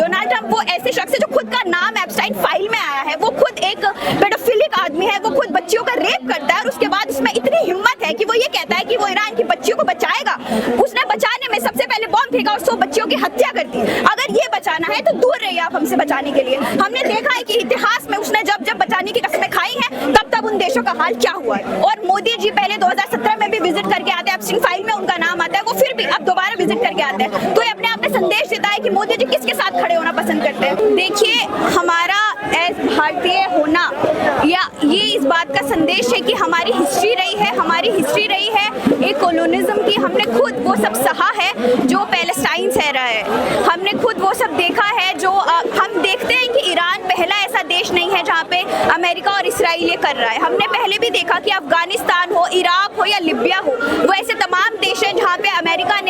Donald Trump वो ऐसे शख्स है जो खुद का नाम एप्स्टाइन फाइल में आया है, वो खुद एक पेडोफिलिक आदमी है, वो खुद बच्चियों का रेप करता है और उसके बाद उसमें इतनी हिम्मत है कि वो ये कहता है कि वो ईरान की बच्चियों को बचाएगा। उसने बचाने में सबसे पहले बॉम्ब फेंका और 100 बच्चियों की हत्या कर दी। अगर ये बचाना है तो दूर रहिए आप हमसे बचाने के लिए। हमने देखा है कि इतिहास में उसने जब जब बचाने की कसमें खाई हैं तब तब उन देशों का हाल क्या हुआ है। और मोदी जी पहले 2017 में भी विजिट करके आते हैं, एप्स्टाइन फाइल में उनका नाम आता है, वो फिर भी अब दोबारा विजिट करके आते हैं। तो ये अपने आप में संदेश देता है कि मोदी जी किसके साथ खड़े होना पसंद करते हैं। देखिए, हमारा एज भारतीय होना या ये इस बात का संदेश है कि हमारी हिस्ट्री रही है, हमारी हिस्ट्री रही है एक कॉलोनिज्म की। हमने खुद वो सब सहा है जो पैलेस्टाइन सह रहा है, हमने खुद वो सब देखा है जो हम देखते हैं कि ईरान पहला ऐसा देश नहीं है जहाँ पे अमेरिका और इसराइल ये कर रहा है। हमने पहले भी देखा कि अफगानिस्तान हो, इराक हो या लिबिया हो, वो ऐसे तमाम देश हैं जहाँ पे अमेरिका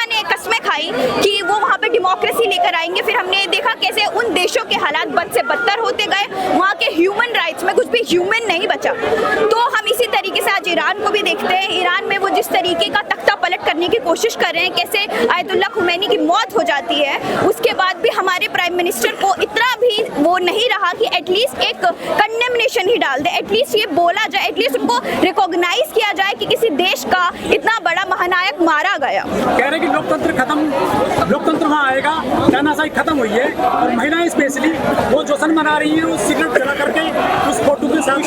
ने कस्में खाई कि वो वहाँ पे डेमोक्रेसी लेकर आएंगे। फिर हमने देखा कैसे उन देशों के हालात बद से बदतर होते गए, वहाँ के ह्यूमन राइट्स में कुछ भी ह्यूमन नहीं बचा। तो हम इसी तरीके से आज ईरान को भी देखते हैं। ईरान में वो जिस तरीके का तख्ता पलट करने की कोशिश कर रहे हैं, कैसे आयतुल्ला खुमैनी की मौत हो जाती है, उसके बाद भी हमारे प्राइम मिनिस्टर को इतना भी वो नहीं रहा कि एटलीस्ट एक कंडेमनेशन ही डाल दे, एटलीस्ट ये बोला जाए, एटलीस्ट उनको रिकॉग्नाइज किया जाए कि किसी देश का इतना बड़ा महानायक मारा गया। कह रहे कि लोकतंत्र वहाँ आएगा, तानाशाही खत्म हुई है और महिलाएं स्पेशली वो जश्न मना रही हैं उस सिगरेट जला करके उस फोटो के साथ।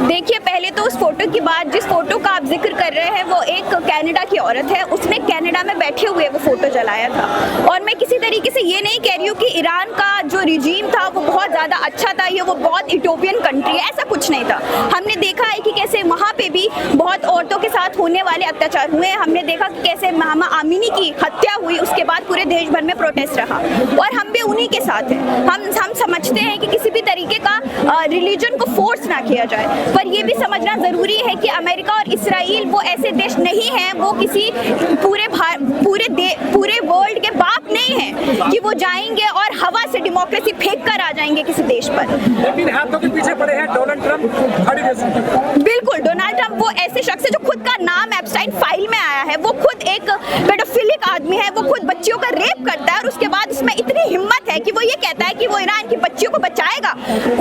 देखिए, पहले तो उस फोटो की बात, जिस फोटो का आप जिक्र कर रहे हैं, वो एक कनाडा की औरत है, उसने कनाडा में बैठे हुए वो फोटो जलाया था। और मैं किसी तरीके से ये नहीं कह रही हूँ कि ईरान का जो रिजीम था वो बहुत ज़्यादा अच्छा था, ये वो बहुत यूटोपियन कंट्री है, ऐसा कुछ नहीं था। हमने देखा है कि कैसे वहाँ पे भी बहुत औरतों के साथ होने वाले अत्याचार हुए। हमने देखा कि कैसे महमा आमिनी की हत्या हुई, उसके बाद पूरे देश भर में प्रोटेस्ट रहा और हम भी उन्हीं के साथ हैं। हम समझते हैं कि किसी भी तरीके का रिलीजन को फोर्स ना किया जाए, पर ये भी समझना ज़रूरी है कि अमेरिका और इसराइल वो ऐसे देश नहीं हैं, वो किसी पूरे वर्ल्ड के बाप नहीं हैं कि वो जाएंगे और हवा से डेमोक्रेसी फेंक कर आ जाएंगे किसी देश पर। लेकिन हाथों के पीछे पड़े हैं डोनाल्ड ट्रंप। बिल्कुल, डोनाल्ड ट्रंप वो ऐसे शख्स है जो खुद का नाम एप्स्टाइन फाइल में आया है, वो खुद एक पेडोफिलिक आदमी है, वो खुद बच्चियों का रेप करता है और उसके बाद उसमें इतनी हिम्मत है कि वो ये कहता है कि वो ईरान की बच्चियों को बचाएगा।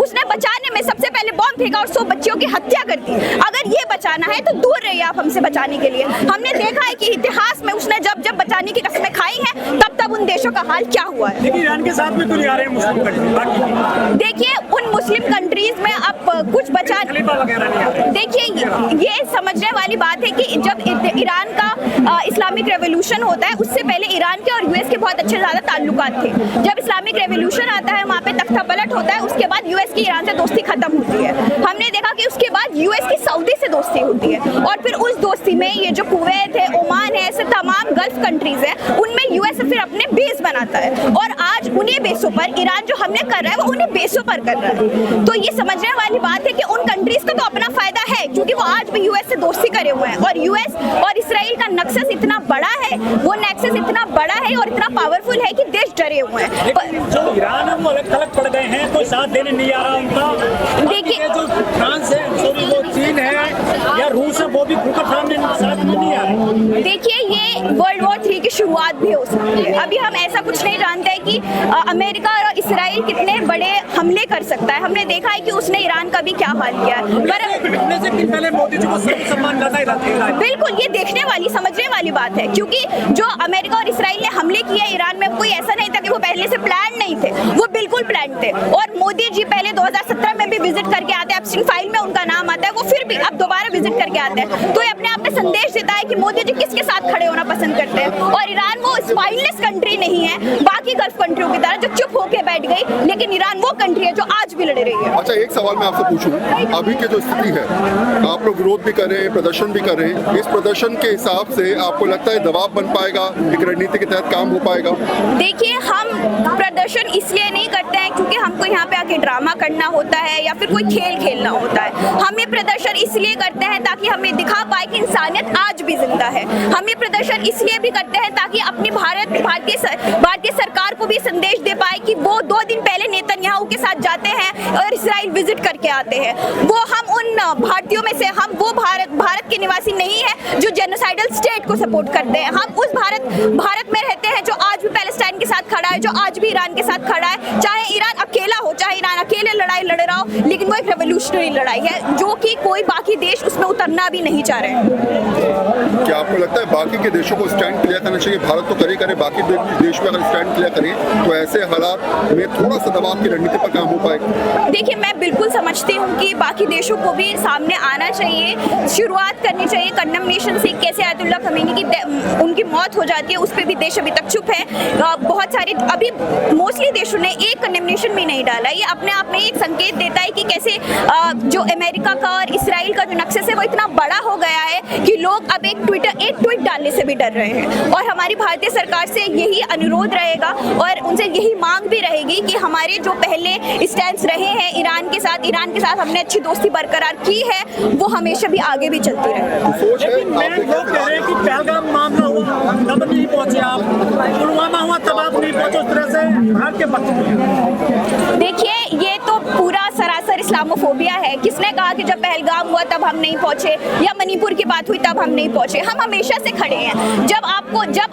उसने बचाने में सबसे पहले बॉम्ब फेंका और 100 बच्चियों की हत्या कर दी। अगर ये बचाना है तो दूर रहिए आप हमसे बचाने के लिए। हमने देखा है कि इतिहास में उसने जब जब बचाने की कसमें खाई हैं तब तब उन देशों का हाल क्या हुआ है। लेकिन ईरान के साथ में तो नहीं आ रहे हैं मुस्लिम कंट्रीज। देखिए, उन मुस्लिम कंट्रीज में अब कुछ बचा, देखिए ये समझने वाली बात है कि जब ईरान का इस्लामिक रेवोल्यूशन होता है उससे पहले ईरान के और यूएस के बहुत अच्छे ज़्यादा ताल्लुकात थे। जब इस्लामिक रेवोल्यूशन आता है, वहाँ पे तख्ता पलट होता है, उसके बाद यूएस की ईरान से दोस्ती खत्म होती है। हमने देखा कि उसके बाद यूएस की सऊदी से दोस्ती होती है और फिर उस दोस्ती में ये जो कुवैत है, ओमान है, ऐसे तमाम गल्फ कंट्रीज है, उनमें यूएस फिर अपने बेस बनाता है और आज उन्हीं बेसों पर ईरान जो हमले कर रहा है वो उन्हीं बेसों पर कर रहा है। तो ये समझने वाली बात है कि उन कंट्रीज का तो अपना फायदा है क्योंकि वो आज भी यूएस से दोस्ती करे हुए हैं और यूएस और इसराइल का नेक्सस इतना बड़ा है, वो नेक्सस इतना बड़ा है और इतना पावरफुल है कि देश डरे हुए हैं। जो ईरान है वो अलग थलग पड़ गए हैं, कोई साथ देने नहीं आ रहा उनका। देखिए, जो फ्रांस है, सॉरी वो चीन है या रूस है, वो भी खुलकर सामने साथ में नहीं आ रहे। देखिए, ये वर्ल्ड वॉर 3 की शुरुआत भी हो सकती है। अभी हम ऐसा कुछ नहीं जानते हैं कि अमेरिका और इसराइल कितने बड़े हमले कर सकता है। हमने देखा है कि उसने ईरान का भी क्या हाल किया है। पहले मोदी जी को सम्मान करना, बिल्कुल ये देखने वाली, समझने वाली बात है क्योंकि जो अमेरिका और इसराइल ने हमले किए ईरान में, कोई ऐसा नहीं था कि वो पहले से प्लान नहीं थे, वो बिल्कुल प्लान थे। और मोदी जी पहले 2017 में भी विजिट करके आते हैं, एप्स्टाइन फाइल में उनका नाम आता है, वो फिर भी अब दोबारा विजिट करके आते हैं। तो ये अपने आप में संदेश देता है कि मोदी जी किसके साथ खड़े होना पसंद करते हैं। और ईरान वो स्पाइनलेस कंट्री नहीं है बाकी गल्फ कंट्रियों की तरह जो चुप होके बैठ गई, लेकिन ईरान वो कंट्री है जो आज भी लड़ रही है। अच्छा, एक सवाल मैं आपसे पूछूं, अभी की जो स्थिति है, आप लोग विरोध भी कर रहे हैं, प्रदर्शन भी कर रहे हैं, इस प्रदर्शन के हिसाब से आपको लगता है दबाव बन पाएगा, एक रणनीति के तहत काम हो पाएगा? देखिए, हम प्रदर्शन इसलिए नहीं करते हैं क्योंकि हमको यहाँ पे आके ड्रामा करना होता है या फिर कोई खेल खेलना होता है। हम ये प्रदर्शन इसलिए करते हैं ताकि हमें दिखा पाए कि इंसानियत आज भी जिंदा है। हम ये प्रदर्शन इसलिए भी करते हैं ताकि अपनी भारतीय सरकार को भी संदेश दे पाए कि वो 2 दिन पहले नेतन्याहू के साथ जाते हैं और इसराइल विजिट करके आते हैं। वो हम उन भारतीयों में से हम वो भारत के निवासी नहीं है जो जेनोसाइडल स्टेट को सपोर्ट करते हैं। हम उस भारत में रहते हैं जो आज भी पैलेस्टाइन के साथ खड़ा है, जो आज भी ईरान के साथ खड़ा है। चाहे ईरान अकेला हो, चाहे ईरान अकेले लड़ाई लड़ रहा हो, लेकिन वो एक रेवोल्यूशनरी लड़ाई है जो कि कोई बाकी देश उसमें उतरना भी नहीं चाह रहे हैं। क्या आपको लगता है बाकी के देशों को स्टैंड क्लियर करना चाहिए? भारत तो करे बाकी देश में अगर स्टैंड क्लियर करें तो ऐसे हालात में थोड़ा सा दबाव की रणनीति पर काम हो पाएगा? देखिए, मैं बिल्कुल समझती हूँ कि बाकी देशों को भी सामने आना चाहिए, शुरुआत करनी चाहिए कंडेमनेशन से। कैसे आयतुल्लाह खमीनी की उनकी मौत हो जाती है, उस पर भी देश अभी तक चुप है। बहुत सारे अभी मोस्टली देशों ने एक कंडेमनेशन भी नहीं डाला। ये अपने आप में एक संकेत देता है कि कैसे जो अमेरिका का और इसराइल का जो नक्शा है वो इतना बड़ा हो गया है कि लोग अब एक ट्वीट डालने से भी डर रहे हैं। और हमारी भारतीय सरकार से यही अनुरोध रहेगा और उनसे यही मांग भी रहेगी कि हमारे जो पहले स्टैंड रहे हैं ईरान के साथ हमने अच्छी दोस्ती बरकरार की है, वो हमेशा भी आगे भी चलती रहे। सोच है लोग कह रहे हैं कि पहलगाम मामला हुआ तब नहीं पहुंचे आप, पुलवामा हुआ तब आप नहीं पहुंचे, उस तरह से भारत के पक्ष। देखिए, ये तो पूरा सरासर इस्लामोफोबिया है। किसने कहा कि जब पहलगाम हुआ तब हम नहीं पहुंचे या मणिपुर की बात हुई तब हम नहीं पहुंचे? हम हमेशा से खड़े हैं। जब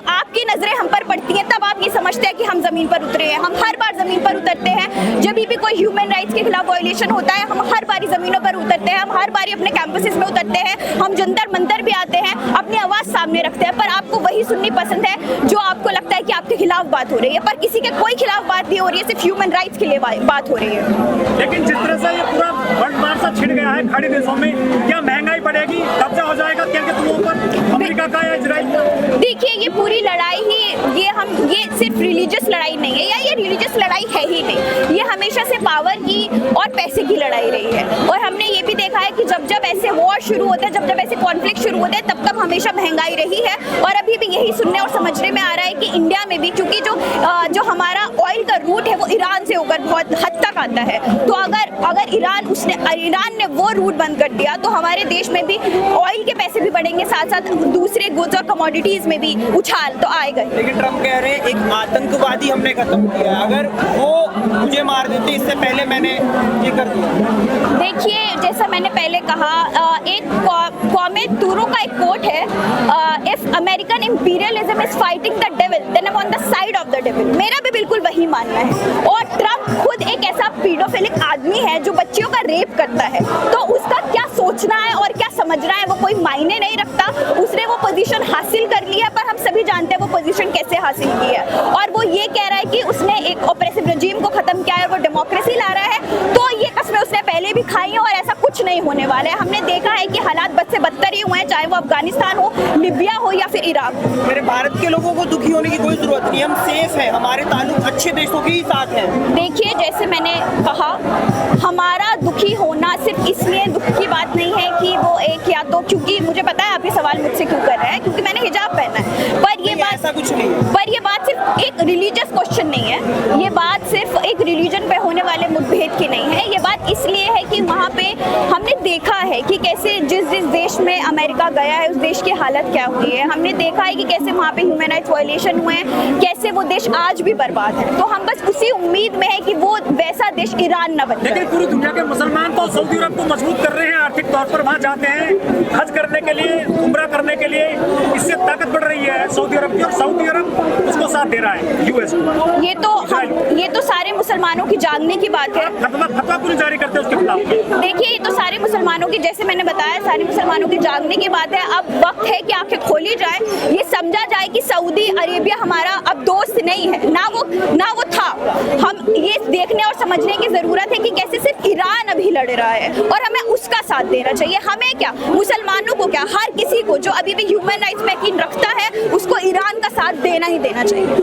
आपकी नजरें हम पर पड़ती हैं तब आप ये समझते हैं कि हम जमीन पर उतरे हैं। हम हर बार जमीन पर उतरते हैं। जब भी कोई ह्यूमन राइट्स के खिलाफ वायलेशन होता है, हम हर बारी जमीनों पर उतरते हैं। हम हर बारी अपने कैंपसेस में उतरते हैं। हम जंतर मंतर भी आते हैं, अपनी आवाज सामने रखते हैं। पर आपको वही सुननी पसंद है जो आपको लगता है कि आपके खिलाफ बात हो रही है, पर किसी के कोई खिलाफ बात नहीं हो रही है, सिर्फ ह्यूमन राइट्स के लिए बात हो रही है। लेकिन जिस तरह से ये पूरा बंटवार सा छिड़ गया है खाड़ी देशों में, क्या महंगाई बढ़ेगी, कब्जा हो जाएगा क्या तुम पर अमेरिका का या इजराइल का? देखिए, ये पूरी लड़ाई ही ये सिर्फ रिलीजियस लड़ाई नहीं है, या ये रिलीजियस लड़ाई है ही नहीं। ये हमेशा से पावर की और पैसे की लड़ाई रही है। और हमने ये भी देखा है कि जब जब ऐसे वॉर शुरू होते हैं, जब जब ऐसे कॉन्फ्लिक्ट शुरू होते हैं, तब तब हमेशा महंगाई रही है। और अभी भी यही सुनने और समझने में आ रहा है कि इंडिया में भी, क्योंकि जो हमारा ऑयल का रूट है वो ईरान से होकर बहुत हद तक आता है, तो अगर ईरान ने वो रूट बंद कर दिया तो हमारे देश में भी ऑयल के पैसे भी बढ़ेंगे, साथ साथ दूसरे गुड्स और कमोडिटीज में भी उछाल तो आएगा। लेकिन ट्रम्प कह रहे हैं एक आतंकवादी हमने खत्म किया, अगर वो मुझे मार देते इससे पहले मैंने ये कर दिया। देखिए, जैसा मैंने पहले कहा, एक कौमे तुरो का एक कोट है, if American imperialism is fighting the devil then I am on the side of the devil. मेरा भी बिल्कुल वही मानना है। और ट्रम्प खुद एक ऐसा पीडोफिलिक आदमी है जो बच्चियों का रेप करता है, तो उसका क्या सोचना है और क्या समझना है वो कोई मायने नहीं रखता। उसने वो पोजीशन हासिल कर ली है, पर हम सभी जानते हैं वो पोजीशन कैसे हासिल की है। और वो ये कह रहा है कि उसने एक ऑपरेसिव रजीम को खत्म किया है और वो डेमोक्रेसी ला रहा है, तो ये कस्में उसने पहले भी खाई है और ऐसा कुछ नहीं होने वाला है। हमने देखा है कि हालात बद से बदतर ही हुए हैं, चाहे वो अफगानिस्तान हो, लिबिया हो या फिर इराक। मेरे भारत के लोगों को दुखी होने की कोई जरूरत नहीं, हम सेफ हैं, हमारे ताल्लुक अच्छे देशों के ही साथ हैं। देखिए, जैसे मैंने कहा, हमारा दुखी होना सिर्फ इसलिए दुख की बात नहीं है कि वो एक, या तो क्योंकि मुझे पता है आप ये सवाल मुझसे क्यों कर रहे हैं, क्योंकि मैंने हिजाब पहना है, पर ये बात ऐसा कुछ नहीं है। पर ये बात सिर्फ एक रिलीजियस क्वेश्चन नहीं है, ये बात सिर्फ एक रिलीजन पे होने वाले मुठभेड़ की नहीं है। ये बात इसलिए है कि वहाँ पे हमने देखा है कि कैसे जिस देश में अमेरिका गया है उस देश की हालत क्या हुई है। हमने देखा है कि कैसे वहाँ पे ह्यूमन राइट्स वायलेशन हुए हैं, कैसे वो देश आज भी बर्बाद है। तो हम बस उसी उम्मीद में है कि वो वैसा देश ईरान न बन जाए। लेकिन पूरी दुनिया के मुसलमान तो सऊदी अरब को मजबूत कर रहे हैं, आर्थिक तौर पर वहाँ जाते हैं हज करने के लिए, उम्रा करने के लिए, इससे ताकत बढ़ रही है सऊदी अरब की, और सऊदी अरब उसको साथ दे रहा है यूएस को। ये तो सारे मुसलमानों की जागने की बात है। फतवा क्यों जारी करते हैं उसके खिलाफ? देखिए, ये तो सारे मुसलमानों की, जैसे मैंने बताया, सारे मुसलमानों की जागने की बात है। अब वक्त है कि आंखें खोली जाए, ये समझा जाए कि सऊदी अरेबिया हमारा अब दोस्त नहीं है, ना वो था। हम ये देखने और समझने की जरूरत है कि कैसे सिर्फ ईरान अभी लड़ रहा है और हमें उसका साथ देना चाहिए। हमें क्या, मुसलमानों को क्या, हर किसी को जो अभी भी ह्यूमन राइट्स में यकीन रखता है उसको ईरान का साथ देना ही देना चाहिए।